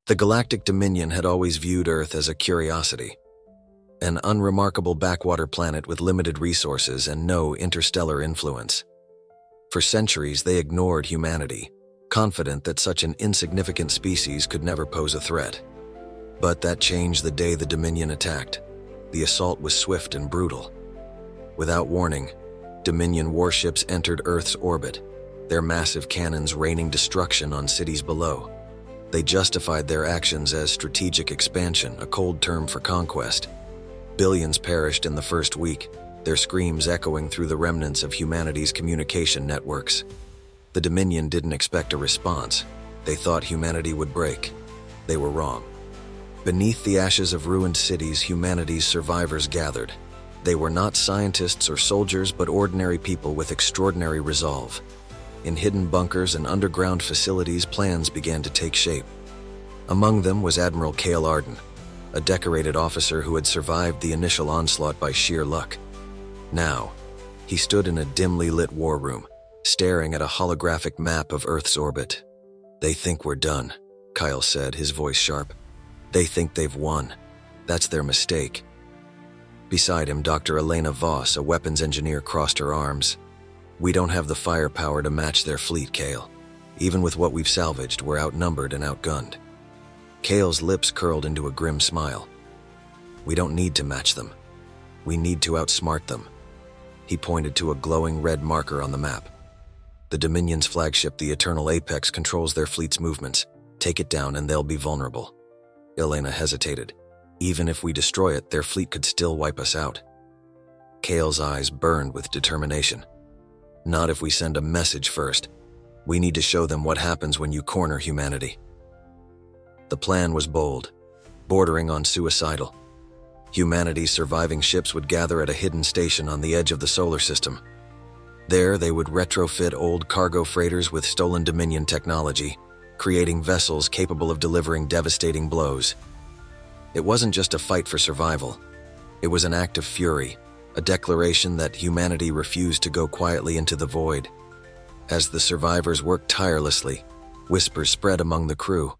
The Galactic Dominion had always viewed Earth as a curiosity, an unremarkable backwater planet with limited resources and no interstellar influence. For centuries, they ignored humanity, confident that such an insignificant species could never pose a threat. But that changed the day the Dominion attacked. The assault was swift and brutal. Without warning, Dominion warships entered Earth's orbit, their massive cannons raining destruction on cities below. They justified their actions as strategic expansion, a cold term for conquest. Billions perished in the first week, their screams echoing through the remnants of humanity's communication networks. The Dominion didn't expect a response. They thought humanity would break. They were wrong. Beneath the ashes of ruined cities, humanity's survivors gathered. They were not scientists or soldiers, but ordinary people with extraordinary resolve. In hidden bunkers and underground facilities, plans began to take shape. Among them was Admiral Kael Arden, a decorated officer who had survived the initial onslaught by sheer luck. Now, he stood in a dimly lit war room, staring at a holographic map of Earth's orbit. "They think we're done," Kael said, his voice sharp. "They think they've won. That's their mistake." Beside him, Dr. Elena Voss, a weapons engineer, crossed her arms. "We don't have the firepower to match their fleet, Kael. Even with what we've salvaged, we're outnumbered and outgunned." Kael's lips curled into a grim smile. "We don't need to match them. We need to outsmart them." He pointed to a glowing red marker on the map. "The Dominion's flagship, the Eternal Apex, controls their fleet's movements. Take it down and they'll be vulnerable." Elena hesitated. "Even if we destroy it, their fleet could still wipe us out." Kael's eyes burned with determination. "Not if we send a message first. We need to show them what happens when you corner humanity." The plan was bold, bordering on suicidal. Humanity's surviving ships would gather at a hidden station on the edge of the solar system. There, they would retrofit old cargo freighters with stolen Dominion technology, creating vessels capable of delivering devastating blows. It wasn't just a fight for survival. It was an act of fury, a declaration that humanity refused to go quietly into the void. As the survivors worked tirelessly, whispers spread among the crew.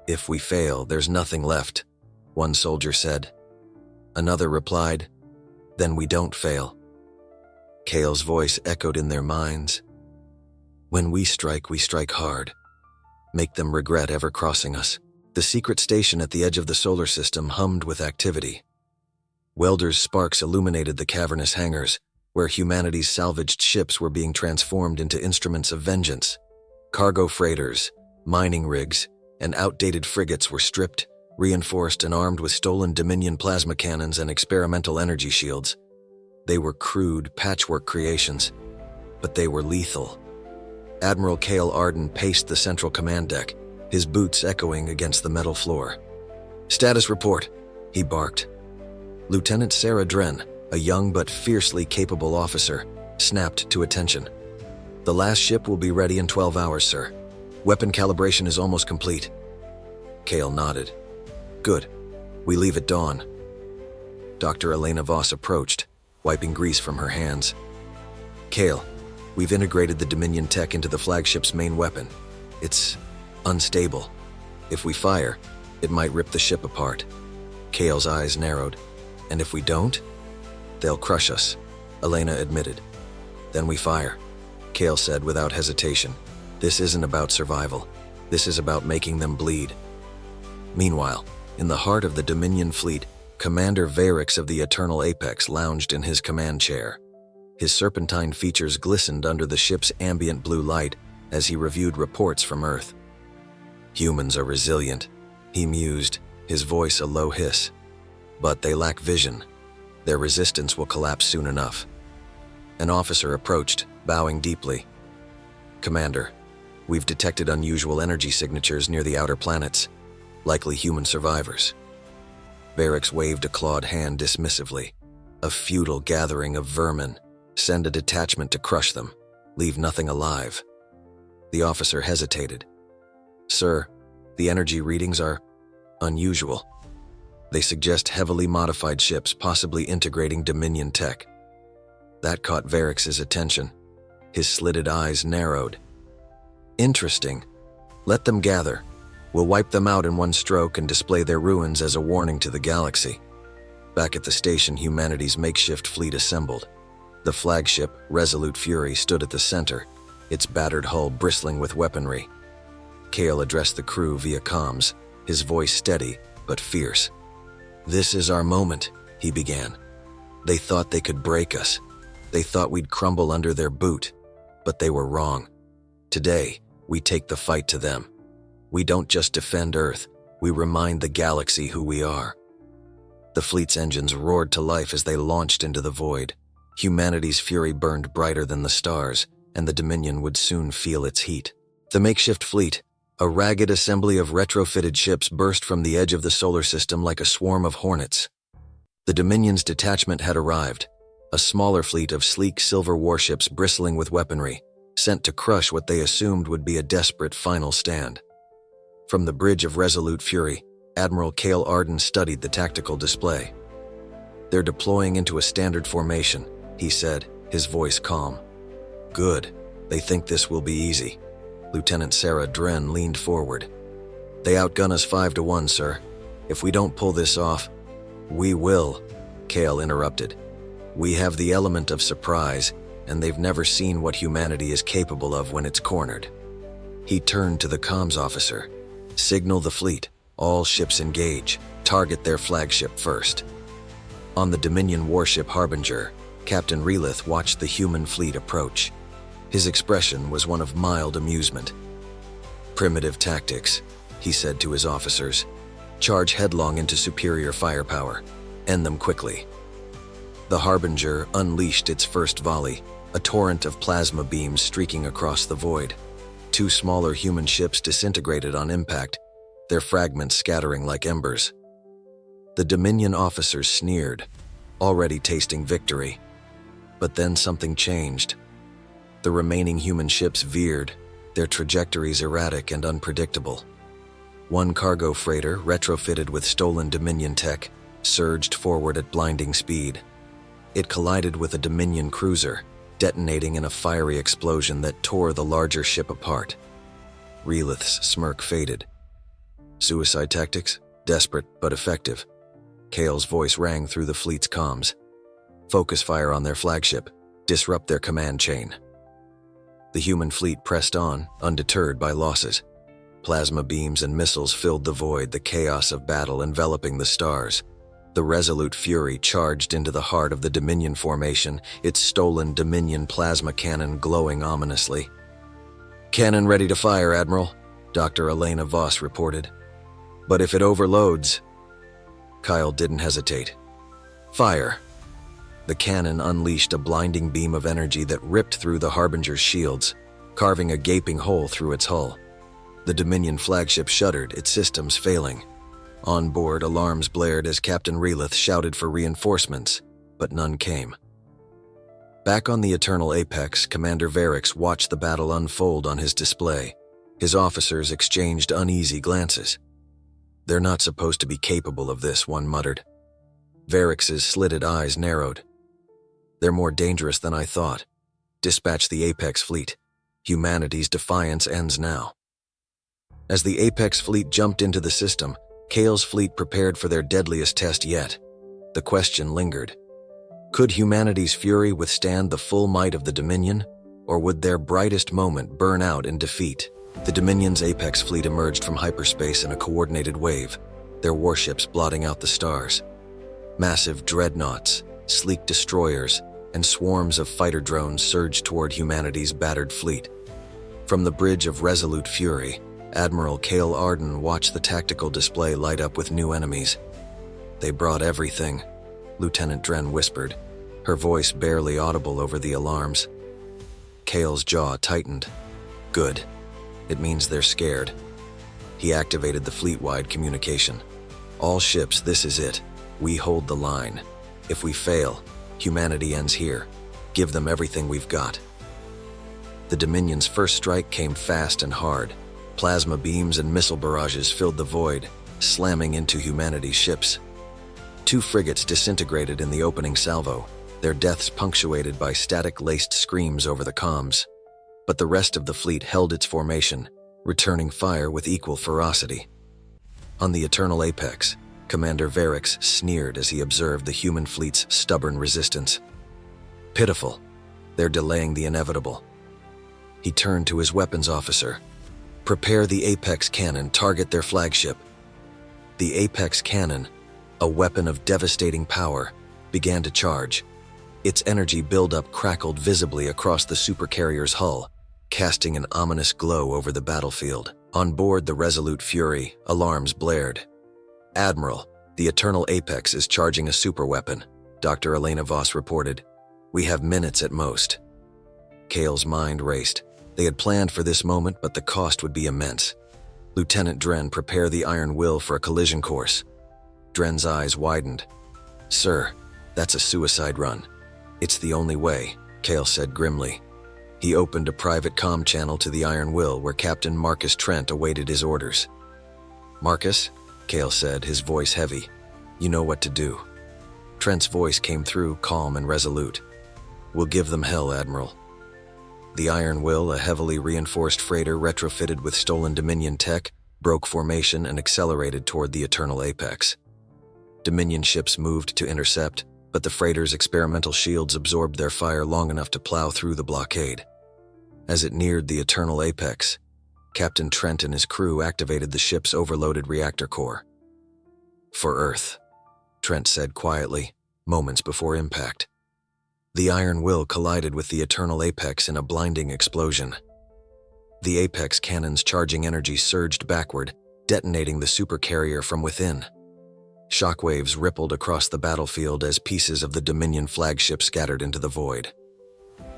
"If we fail, there's nothing left," one soldier said. Another replied, "Then we don't fail." Kael's voice echoed in their minds. "When we strike hard. Make them regret ever crossing us." The secret station at the edge of the solar system hummed with activity. Welders' sparks illuminated the cavernous hangars, where humanity's salvaged ships were being transformed into instruments of vengeance. Cargo freighters, mining rigs, and outdated frigates were stripped, reinforced, and armed with stolen Dominion plasma cannons and experimental energy shields. They were crude, patchwork creations, but they were lethal. Admiral Kael Arden paced the central command deck, his boots echoing against the metal floor. "Status report," he barked. Lieutenant Sarah Dren, a young but fiercely capable officer, snapped to attention. "The last ship will be ready in 12 hours, sir. Weapon calibration is almost complete." Kael nodded. "Good. We leave at dawn." Dr. Elena Voss approached, wiping grease from her hands. "Kael, we've integrated the Dominion tech into the flagship's main weapon. It's unstable. If we fire, it might rip the ship apart." Kael's eyes narrowed. "And if we don't? They'll crush us," Elena admitted. "Then we fire," Kael said without hesitation. "This isn't about survival. This is about making them bleed." Meanwhile, in the heart of the Dominion fleet, Commander Varix of the Eternal Apex lounged in his command chair. His serpentine features glistened under the ship's ambient blue light as he reviewed reports from Earth. "Humans are resilient," he mused, his voice a low hiss. "But they lack vision. Their resistance will collapse soon enough." An officer approached, bowing deeply. "Commander, we've detected unusual energy signatures near the outer planets, likely human survivors." Varix waved a clawed hand dismissively. "A futile gathering of vermin. Send a detachment to crush them. Leave nothing alive." The officer hesitated. "Sir, the energy readings are unusual. They suggest heavily modified ships, possibly integrating Dominion tech." That caught Varix's attention. His slitted eyes narrowed. "Interesting. Let them gather. We'll wipe them out in one stroke and display their ruins as a warning to the galaxy. Back at the station, humanity's makeshift fleet assembled. The flagship, Resolute Fury, stood at the center, its battered hull bristling with weaponry. Kael addressed the crew via comms, his voice steady but fierce. "This is our moment," he began. "They thought they could break us. They thought we'd crumble under their boot, but they were wrong. Today, we take the fight to them. We don't just defend Earth, we remind the galaxy who we are." The fleet's engines roared to life as they launched into the void. Humanity's fury burned brighter than the stars, and the Dominion would soon feel its heat. The makeshift fleet, a ragged assembly of retrofitted ships, burst from the edge of the solar system like a swarm of hornets. The Dominion's detachment had arrived, a smaller fleet of sleek silver warships bristling with weaponry, sent to crush what they assumed would be a desperate final stand. From the bridge of Resolute Fury, Admiral Kael Arden studied the tactical display. "They're deploying into a standard formation," he said, his voice calm. "Good. They think this will be easy." Lieutenant Sarah Dren leaned forward. "They outgun us 5-1, sir. If we don't pull this off..." "We will," Kael interrupted. "We have the element of surprise, and they've never seen what humanity is capable of when it's cornered." He turned to the comms officer. "Signal the fleet. All ships engage. Target their flagship first." On the Dominion warship Harbinger, Captain Relith watched the human fleet approach. His expression was one of mild amusement. "Primitive tactics," he said to his officers. "Charge headlong into superior firepower. End them quickly." The Harbinger unleashed its first volley, a torrent of plasma beams streaking across the void. 2 smaller human ships disintegrated on impact, their fragments scattering like embers. The Dominion officers sneered, already tasting victory. But then something changed. The remaining human ships veered, their trajectories erratic and unpredictable. One cargo freighter, retrofitted with stolen Dominion tech, surged forward at blinding speed. It collided with a Dominion cruiser, detonating in a fiery explosion that tore the larger ship apart. Relith's smirk faded. "Suicide tactics? Desperate but effective." Kael's voice rang through the fleet's comms. "Focus fire on their flagship. Disrupt their command chain." The human fleet pressed on, undeterred by losses. Plasma beams and missiles filled the void, the chaos of battle enveloping the stars. The Resolute Fury charged into the heart of the Dominion formation, its stolen Dominion plasma cannon glowing ominously. "Cannon ready to fire, Admiral," Dr. Elena Voss reported. "But if it overloads..." Kael didn't hesitate. "Fire." The cannon unleashed a blinding beam of energy that ripped through the Harbinger's shields, carving a gaping hole through its hull. The Dominion flagship shuddered, its systems failing. On board, alarms blared as Captain Relith shouted for reinforcements, but none came. Back on the Eternal Apex, Commander Varix watched the battle unfold on his display. His officers exchanged uneasy glances. "They're not supposed to be capable of this," one muttered. Varix's slitted eyes narrowed. "They're more dangerous than I thought. Dispatch the Apex fleet. Humanity's defiance ends now." As the Apex fleet jumped into the system, Kael's fleet prepared for their deadliest test yet. The question lingered. Could humanity's fury withstand the full might of the Dominion, or would their brightest moment burn out in defeat? The Dominion's Apex fleet emerged from hyperspace in a coordinated wave, their warships blotting out the stars. Massive dreadnoughts, sleek destroyers, and swarms of fighter drones surged toward humanity's battered fleet. From the bridge of Resolute Fury, Admiral Kael Arden watched the tactical display light up with new enemies. "They brought everything," Lieutenant Dren whispered, her voice barely audible over the alarms. Kael's jaw tightened. "Good. It means they're scared." He activated the fleet-wide communication. "All ships, this is it. We hold the line. If we fail, humanity ends here. Give them everything we've got." The Dominion's first strike came fast and hard. Plasma beams and missile barrages filled the void, slamming into humanity's ships. 2 frigates disintegrated in the opening salvo, their deaths punctuated by static-laced screams over the comms. But the rest of the fleet held its formation, returning fire with equal ferocity. On the Eternal Apex, Commander Varix sneered as he observed the human fleet's stubborn resistance. Pitiful. They're delaying the inevitable. He turned to his weapons officer. Prepare the Apex cannon, target their flagship. The Apex cannon, a weapon of devastating power, began to charge. Its energy buildup crackled visibly across the supercarrier's hull, casting an ominous glow over the battlefield. On board the Resolute Fury, alarms blared. Admiral, the Eternal Apex is charging a superweapon, Dr. Elena Voss reported. We have minutes at most. Kael's mind raced. They had planned for this moment, but the cost would be immense. Lieutenant Dren, prepare the Iron Will for a collision course. Dren's eyes widened. Sir, that's a suicide run. It's the only way, Kael said grimly. He opened a private comm channel to the Iron Will where Captain Marcus Trent awaited his orders. Marcus, Kael said, his voice heavy. You know what to do. Trent's voice came through, calm and resolute. We'll give them hell, Admiral. The Iron Will, a heavily reinforced freighter retrofitted with stolen Dominion tech, broke formation and accelerated toward the Eternal Apex. Dominion ships moved to intercept, but the freighter's experimental shields absorbed their fire long enough to plow through the blockade. As it neared the Eternal Apex, Captain Trent and his crew activated the ship's overloaded reactor core. For Earth, Trent said quietly, moments before impact. The Iron Will collided with the Eternal Apex in a blinding explosion. The Apex cannon's charging energy surged backward, detonating the supercarrier from within. Shockwaves rippled across the battlefield as pieces of the Dominion flagship scattered into the void.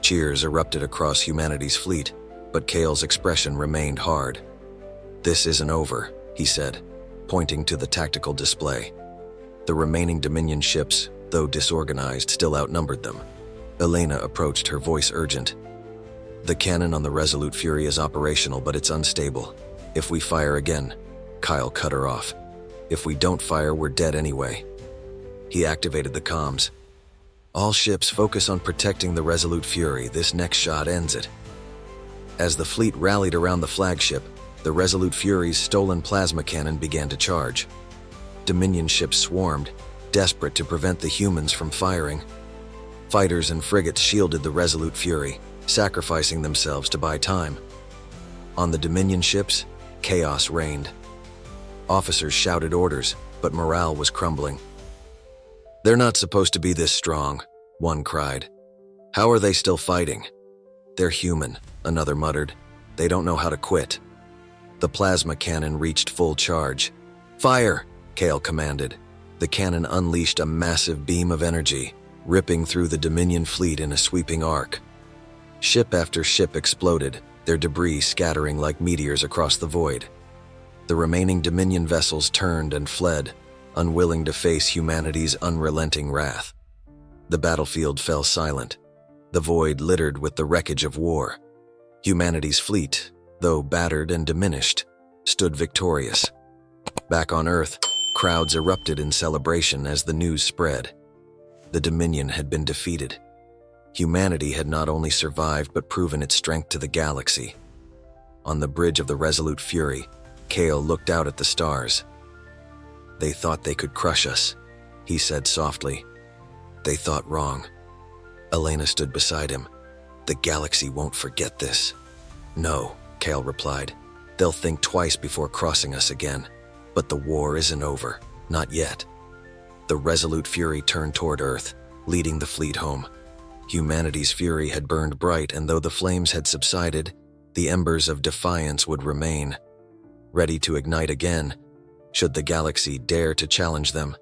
Cheers erupted across humanity's fleet, but Kael's expression remained hard. This isn't over, he said, pointing to the tactical display. The remaining Dominion ships, though disorganized, still outnumbered them. Elena approached, her voice urgent. The cannon on the Resolute Fury is operational, but it's unstable. If we fire again, Kael cut her off. If we don't fire, we're dead anyway. He activated the comms. All ships focus on protecting the Resolute Fury. This next shot ends it. As the fleet rallied around the flagship, the Resolute Fury's stolen plasma cannon began to charge. Dominion ships swarmed, desperate to prevent the humans from firing. Fighters and frigates shielded the Resolute Fury, sacrificing themselves to buy time. On the Dominion ships, chaos reigned. Officers shouted orders, but morale was crumbling. They're not supposed to be this strong, one cried. How are they still fighting? They're human, another muttered. They don't know how to quit. The plasma cannon reached full charge. Fire, Kael commanded. The cannon unleashed a massive beam of energy, ripping through the Dominion fleet in a sweeping arc. Ship after ship exploded, their debris scattering like meteors across the void. The remaining Dominion vessels turned and fled, unwilling to face humanity's unrelenting wrath. The battlefield fell silent, the void littered with the wreckage of war. Humanity's fleet, though battered and diminished, stood victorious. Back on Earth, crowds erupted in celebration as the news spread. The Dominion had been defeated. Humanity had not only survived but proven its strength to the galaxy. On the bridge of the Resolute Fury, Kael looked out at the stars. They thought they could crush us, he said softly. They thought wrong. Elena stood beside him. The galaxy won't forget this. No, Kael replied. They'll think twice before crossing us again. But the war isn't over, not yet. The Resolute Fury turned toward Earth, leading the fleet home. Humanity's fury had burned bright, and though the flames had subsided, the embers of defiance would remain, ready to ignite again, should the galaxy dare to challenge them.